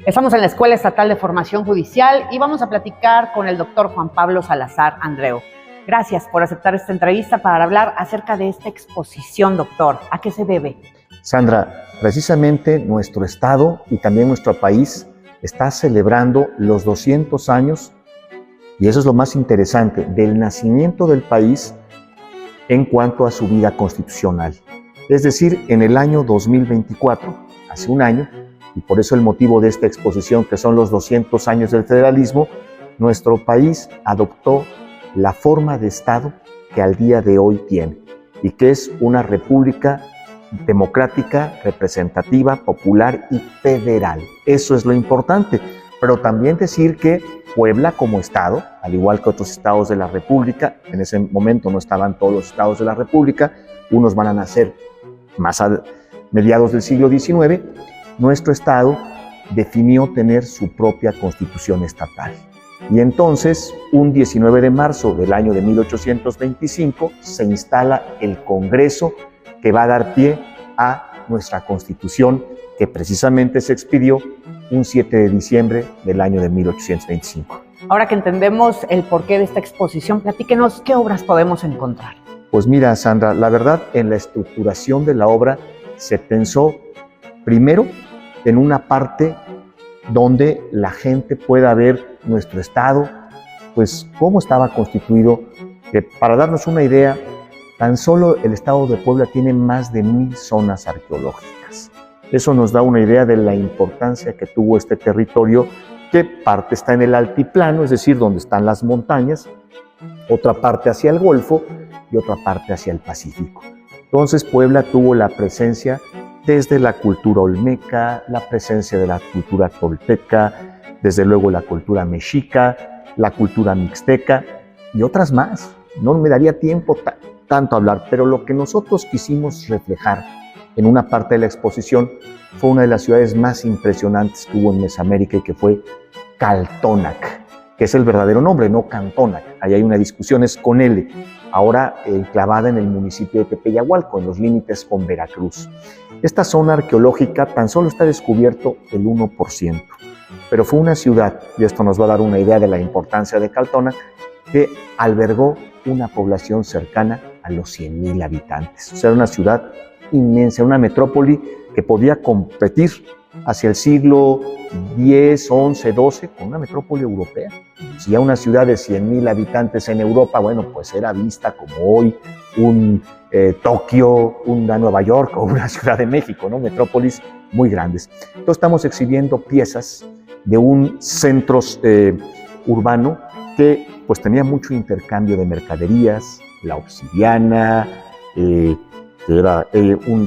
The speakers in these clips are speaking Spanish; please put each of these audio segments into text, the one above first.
Estamos en la Escuela Estatal de Formación Judicial y vamos a platicar con el doctor Juan Pablo Salazar Andreu. Gracias por aceptar esta entrevista para hablar acerca de esta exposición, doctor. ¿A qué se debe? Sandra, precisamente nuestro estado y también nuestro país está celebrando los 200 años, y eso es lo más interesante, del nacimiento del país en cuanto a su vida constitucional. Es decir, en el año 2024, hace un año, y por eso el motivo de esta exposición, que son los 200 años del federalismo, nuestro país adoptó la forma de Estado que al día de hoy tiene, y que es una república democrática, representativa, popular y federal. Eso es lo importante, pero también decir que Puebla como estado, al igual que otros estados de la república, en ese momento no estaban todos los estados de la república, unos van a nacer más a mediados del siglo XIX, nuestro estado definió tener su propia constitución estatal. Y entonces, un 19 de marzo del año de 1825, se instala el Congreso que va a dar pie a nuestra Constitución, que precisamente se expidió un 7 de diciembre del año de 1825. Ahora que entendemos el porqué de esta exposición, platíquenos qué obras podemos encontrar. Pues mira, Sandra, la verdad, en la estructuración de la obra se pensó primero en una parte donde la gente pueda ver nuestro estado, pues cómo estaba constituido, que para darnos una idea, tan solo el estado de Puebla tiene más de 1000 zonas arqueológicas. Eso nos da una idea de la importancia que tuvo este territorio, que parte está en el altiplano, es decir, donde están las montañas, otra parte hacia el Golfo y otra parte hacia el Pacífico. Entonces Puebla tuvo la presencia desde la cultura olmeca, la presencia de la cultura tolteca, desde luego la cultura mexica, la cultura mixteca y otras más. No me daría tiempo tanto a hablar, pero lo que nosotros quisimos reflejar en una parte de la exposición fue una de las ciudades más impresionantes que hubo en Mesoamérica, y que fue Caltonac, que es el verdadero nombre, no Cantonac. Ahí hay una discusión, es con L, ahora enclavada en el municipio de Tepeyahualco, en los límites con Veracruz. Esta zona arqueológica tan solo está descubierto el 1%, pero fue una ciudad, y esto nos va a dar una idea de la importancia de Caltonac, que albergó una población cercana a los 100,000 habitantes. O sea, era una ciudad inmensa, una metrópoli que podía competir hacia el siglo X, XI, XII con una metrópoli europea. Si ya una ciudad de 100,000 habitantes en Europa, bueno, pues era vista como hoy un Tokio, una Nueva York o una Ciudad de México, ¿no? Metrópolis muy grandes. Entonces estamos exhibiendo piezas de un centro urbano que pues tenía mucho intercambio de mercaderías, la obsidiana,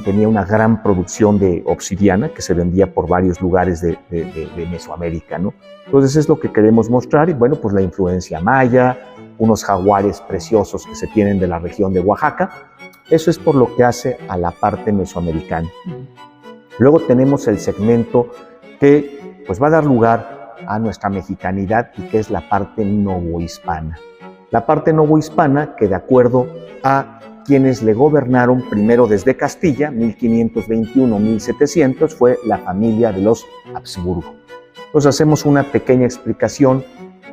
tenía una gran producción de obsidiana que se vendía por varios lugares de Mesoamérica, ¿no? Entonces es lo que queremos mostrar, y bueno, pues la influencia maya, unos jaguares preciosos que se tienen de la región de Oaxaca. Eso es por lo que hace a la parte mesoamericana. Luego tenemos el segmento que pues va a dar lugar a nuestra mexicanidad, y que es la parte novohispana. La parte novohispana que, de acuerdo a quienes le gobernaron primero desde Castilla, 1521-1700, fue la familia de los Habsburgo. Entonces hacemos una pequeña explicación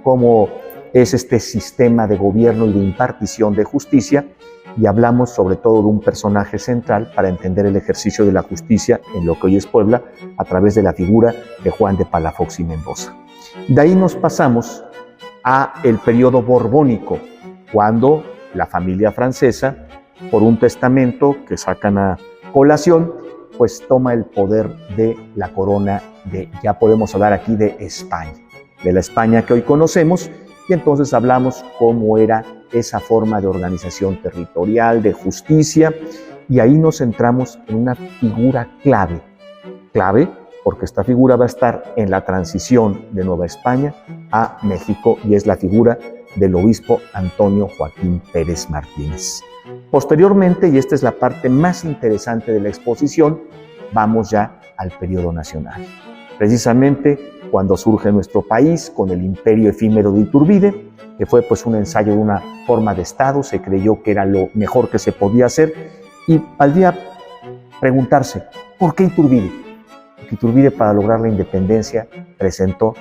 cómo es este sistema de gobierno y de impartición de justicia, y hablamos sobre todo de un personaje central para entender el ejercicio de la justicia en lo que hoy es Puebla, a través de la figura de Juan de Palafox y Mendoza. De ahí nos pasamos a el periodo borbónico, cuando la familia francesa, por un testamento que sacan a colación, pues toma el poder de la corona de, ya podemos hablar aquí de España, de la España que hoy conocemos, y entonces hablamos cómo era esa forma de organización territorial, de justicia, y ahí nos centramos en una figura clave porque esta figura va a estar en la transición de Nueva España a México, y es la figura del obispo Antonio Joaquín Pérez Martínez. Posteriormente, y esta es la parte más interesante de la exposición, vamos ya al periodo nacional. Precisamente cuando surge nuestro país con el imperio efímero de Iturbide, que fue pues un ensayo de una forma de Estado, se creyó que era lo mejor que se podía hacer, y al día preguntarse, ¿por qué Iturbide? Iturbide, para lograr la independencia, presentó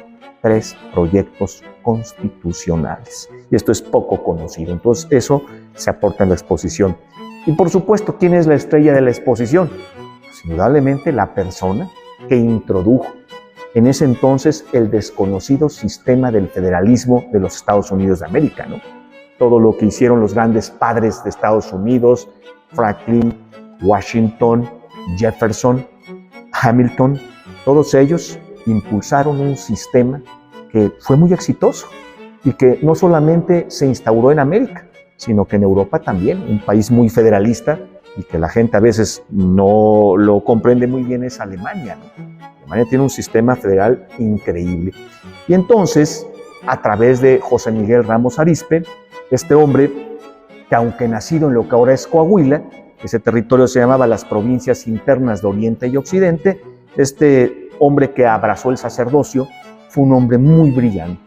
3 proyectos constitucionales. Y esto es poco conocido. Entonces, eso se aporta en la exposición. Y por supuesto, ¿quién es la estrella de la exposición? Pues, indudablemente, la persona que introdujo en ese entonces el desconocido sistema del federalismo de los Estados Unidos de América, ¿no? Todo lo que hicieron los grandes padres de Estados Unidos, Franklin, Washington, Jefferson, Hamilton, todos ellos impulsaron un sistema que fue muy exitoso y que no solamente se instauró en América, sino que en Europa también, un país muy federalista y que la gente a veces no lo comprende muy bien, es Alemania, ¿no? Alemania tiene un sistema federal increíble. Y entonces, a través de José Miguel Ramos Arizpe, este hombre, que aunque nacido en lo que ahora es Coahuila, ese territorio se llamaba las provincias internas de Oriente y Occidente, este hombre que abrazó el sacerdocio fue un hombre muy brillante,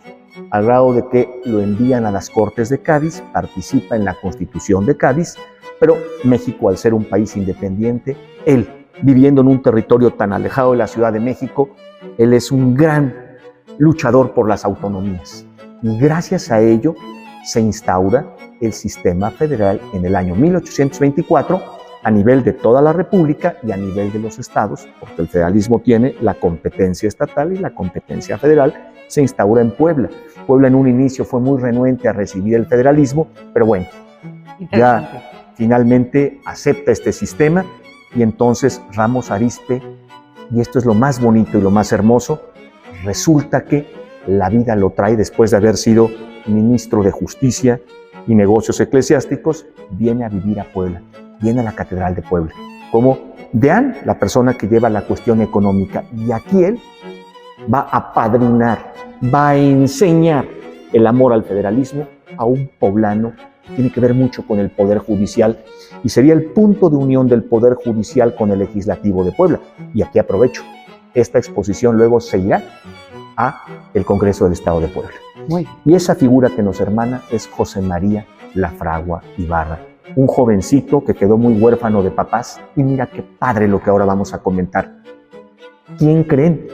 al grado de que lo envían a las Cortes de Cádiz, participa en la Constitución de Cádiz, pero México, al ser un país independiente, él, viviendo en un territorio tan alejado de la Ciudad de México, él es un gran luchador por las autonomías. Y gracias a ello se instaura el sistema federal en el año 1824 a nivel de toda la República y a nivel de los estados, porque el federalismo tiene la competencia estatal y la competencia federal. Se instaura en Puebla. Puebla en un inicio fue muy renuente a recibir el federalismo, pero bueno, ya finalmente acepta este sistema y entonces Ramos Arizpe, y esto es lo más bonito y lo más hermoso, resulta que la vida lo trae después de haber sido ministro de Justicia y Negocios Eclesiásticos, viene a vivir a Puebla, viene a la Catedral de Puebla, como deán, la persona que lleva la cuestión económica, y aquí él va a padrinar, va a enseñar el amor al federalismo a un poblano que tiene que ver mucho con el Poder Judicial y sería el punto de unión del Poder Judicial con el Legislativo de Puebla. Y aquí aprovecho, esta exposición luego se irá a el Congreso del Estado de Puebla. Y esa figura que nos hermana es José María Lafragua Ibarra, un jovencito que quedó muy huérfano de papás, y mira qué padre lo que ahora vamos a comentar. ¿Quién creen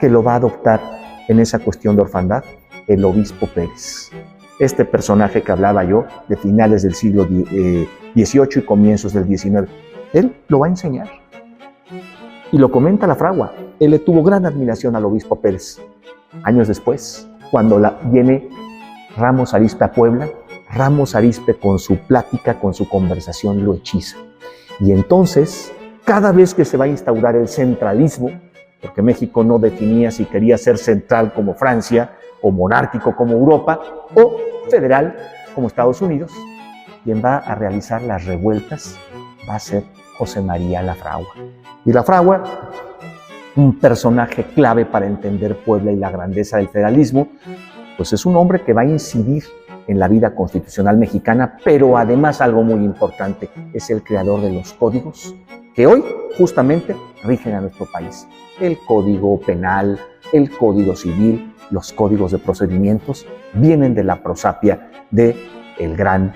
que lo va a adoptar en esa cuestión de orfandad? El obispo Pérez. Este personaje que hablaba yo de finales del siglo XVIII y comienzos del XIX, él lo va a enseñar. Y lo comenta Lafragua, él le tuvo gran admiración al obispo Pérez. Años después, cuando viene Ramos Arizpe a Puebla, Ramos Arizpe con su plática, con su conversación lo hechiza. Y entonces, cada vez que se va a instaurar el centralismo, porque México no definía si quería ser central como Francia, o monárquico como Europa, o federal como Estados Unidos, quien va a realizar las revueltas va a ser José María Lafragua. Y Lafragua, un personaje clave para entender Puebla y la grandeza del federalismo, pues es un hombre que va a incidir en la vida constitucional mexicana, pero además algo muy importante, es el creador de los códigos que hoy justamente rigen a nuestro país. El Código Penal, el Código Civil, los códigos de procedimientos vienen de la prosapia del gran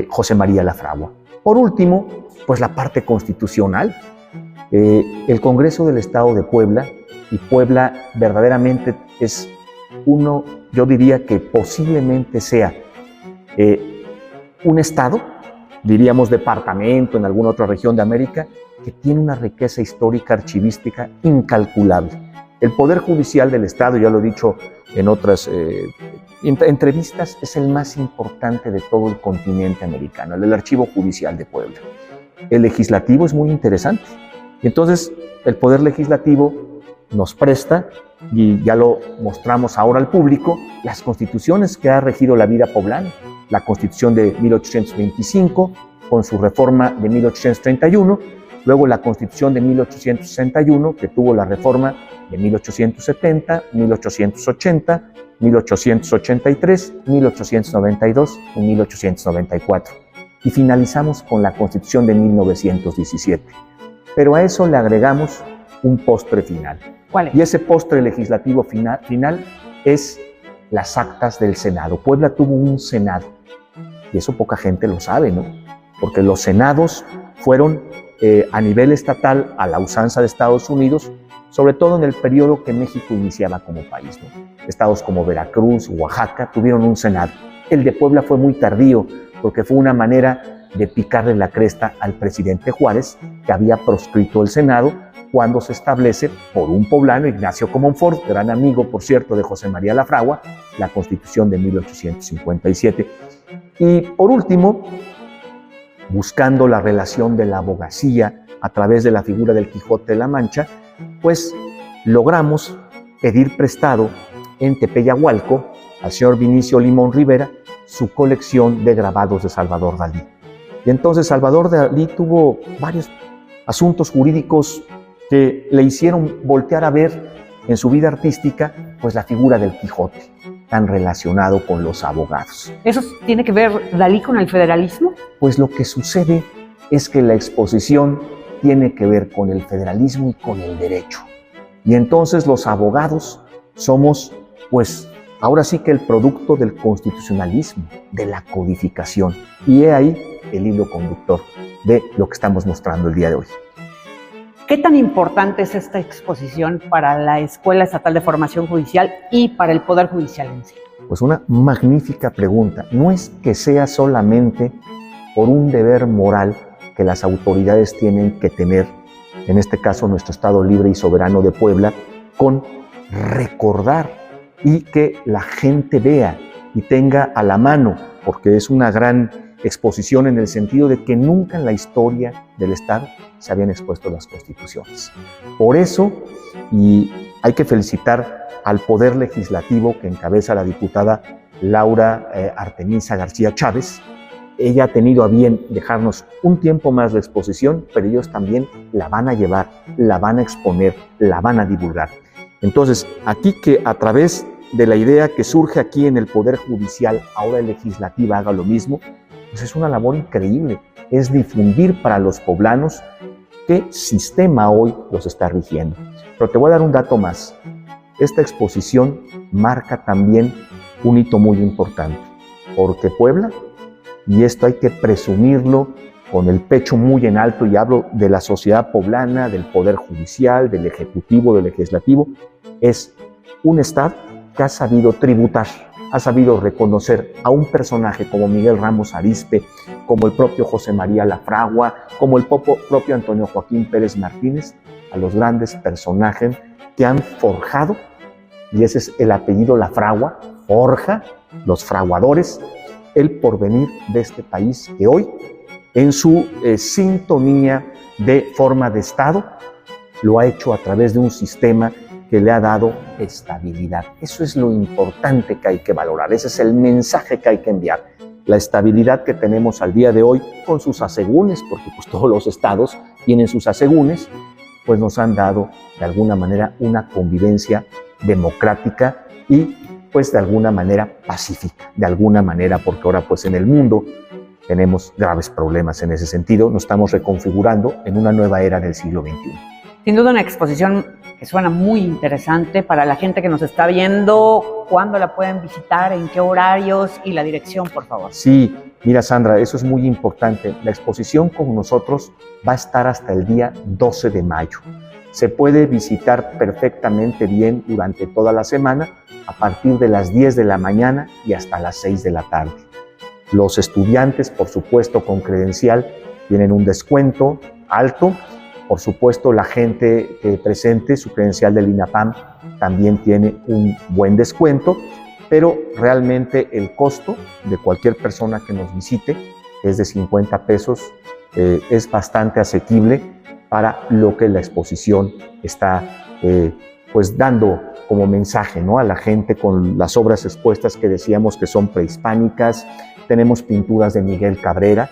José María Lafragua. Por último, pues la parte constitucional. El Congreso del Estado de Puebla, y Puebla verdaderamente es uno, yo diría que posiblemente sea un estado, diríamos departamento en alguna otra región de América, que tiene una riqueza histórica archivística incalculable. El Poder Judicial del Estado, ya lo he dicho en otras entrevistas, es el más importante de todo el continente americano, el Archivo Judicial de Puebla. El legislativo es muy interesante. Entonces, el Poder Legislativo nos presta, y ya lo mostramos ahora al público, las constituciones que ha regido la vida poblana. La Constitución de 1825, con su reforma de 1831, luego la Constitución de 1861, que tuvo la reforma de 1870, 1880, 1883, 1892 y 1894. Y finalizamos con la Constitución de 1917. Pero a eso le agregamos un postre final. ¿Cuál es? Y ese postre legislativo final es las actas del Senado. Puebla tuvo un Senado, y eso poca gente lo sabe, ¿no? Porque los senados fueron a nivel estatal, a la usanza de Estados Unidos, sobre todo en el periodo que México iniciaba como país, ¿no? Estados como Veracruz, Oaxaca tuvieron un senado. El de Puebla fue muy tardío porque fue una manera de picarle la cresta al presidente Juárez, que había proscrito el senado cuando se establece por un poblano, Ignacio Comonfort, gran amigo, por cierto, de José María Lafragua, la Constitución de 1857. Y por último, buscando la relación de la abogacía a través de la figura del Quijote de la Mancha, pues logramos pedir prestado en Tepeyahualco al señor Vinicio Limón Rivera su colección de grabados de Salvador Dalí. Y entonces Salvador Dalí tuvo varios asuntos jurídicos que le hicieron voltear a ver en su vida artística pues la figura del Quijote, tan relacionado con los abogados. ¿Eso tiene que ver Dalí con el federalismo? Pues lo que sucede es que la exposición tiene que ver con el federalismo y con el derecho. Y entonces los abogados somos, pues, ahora sí que el producto del constitucionalismo, de la codificación. Y he ahí el hilo conductor de lo que estamos mostrando el día de hoy. ¿Qué tan importante es esta exposición para la Escuela Estatal de Formación Judicial y para el Poder Judicial en sí? Pues una magnífica pregunta. No es que sea solamente por un deber moral que las autoridades tienen que tener, en este caso nuestro Estado Libre y Soberano de Puebla, con recordar y que la gente vea y tenga a la mano, porque es una gran exposición en el sentido de que nunca en la historia del Estado se habían expuesto las constituciones. Por eso, y hay que felicitar al Poder Legislativo que encabeza la diputada Laura Artemisa García Chávez. Ella ha tenido a bien dejarnos un tiempo más de exposición, pero ellos también la van a llevar, la van a exponer, la van a divulgar. Entonces, aquí que a través de la idea que surge aquí en el Poder Judicial, ahora el Legislativo haga lo mismo, pues es una labor increíble, es difundir para los poblanos qué sistema hoy los está rigiendo. Pero te voy a dar un dato más. Esta exposición marca también un hito muy importante, porque Puebla, y esto hay que presumirlo con el pecho muy en alto, y hablo de la sociedad poblana, del Poder Judicial, del Ejecutivo, del Legislativo, es un Estado que ha sabido tributar, ha sabido reconocer a un personaje como Miguel Ramos Arizpe, como el propio José María Lafragua, como el propio Antonio Joaquín Pérez Martínez, a los grandes personajes que han forjado, y ese es el apellido Lafragua, forja, los fraguadores, el porvenir de este país que hoy, en su sintonía de forma de Estado, lo ha hecho a través de un sistema que le ha dado estabilidad. Eso es lo importante que hay que valorar, ese es el mensaje que hay que enviar. La estabilidad que tenemos al día de hoy con sus asegúnes, porque pues todos los estados tienen sus asegúnes, pues nos han dado de alguna manera una convivencia democrática y pues de alguna manera pacífica, de alguna manera, porque ahora pues en el mundo tenemos graves problemas en ese sentido, nos estamos reconfigurando en una nueva era del siglo XXI. Sin duda una exposición que suena muy interesante para la gente que nos está viendo. ¿Cuándo la pueden visitar? ¿En qué horarios? Y la dirección, por favor. Sí, mira Sandra, eso es muy importante. La exposición con nosotros va a estar hasta el día 12 de mayo. Se puede visitar perfectamente bien durante toda la semana a partir de las 10 de la mañana y hasta las 6 de la tarde. Los estudiantes, por supuesto, con credencial, tienen un descuento alto. Por supuesto, la gente que presente su credencial del INAPAM también tiene un buen descuento, pero realmente el costo de cualquier persona que nos visite es de 50 pesos, es bastante asequible para lo que la exposición está pues dando como mensaje, ¿no?, a la gente con las obras expuestas que decíamos que son prehispánicas. Tenemos pinturas de Miguel Cabrera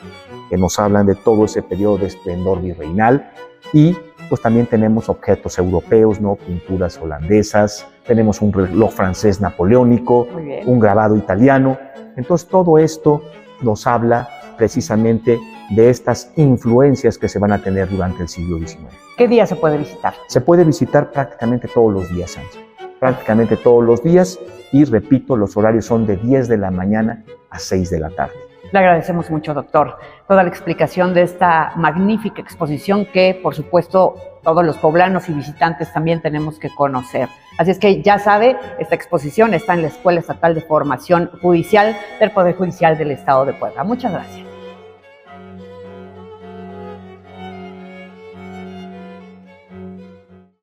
que nos hablan de todo ese periodo de esplendor virreinal. Y pues también tenemos objetos europeos, ¿no?, pinturas holandesas, tenemos un reloj francés napoleónico, un grabado italiano. Entonces todo esto nos habla precisamente de estas influencias que se van a tener durante el siglo XIX. ¿Qué día se puede visitar? Se puede visitar prácticamente todos los días, Sánchez. Prácticamente todos los días, y repito, los horarios son de 10 de la mañana a 6 de la tarde. Le agradecemos mucho, doctor, toda la explicación de esta magnífica exposición que, por supuesto, todos los poblanos y visitantes también tenemos que conocer. Así es que ya sabe, esta exposición está en la Escuela Estatal de Formación Judicial del Poder Judicial del Estado de Puebla. Muchas gracias.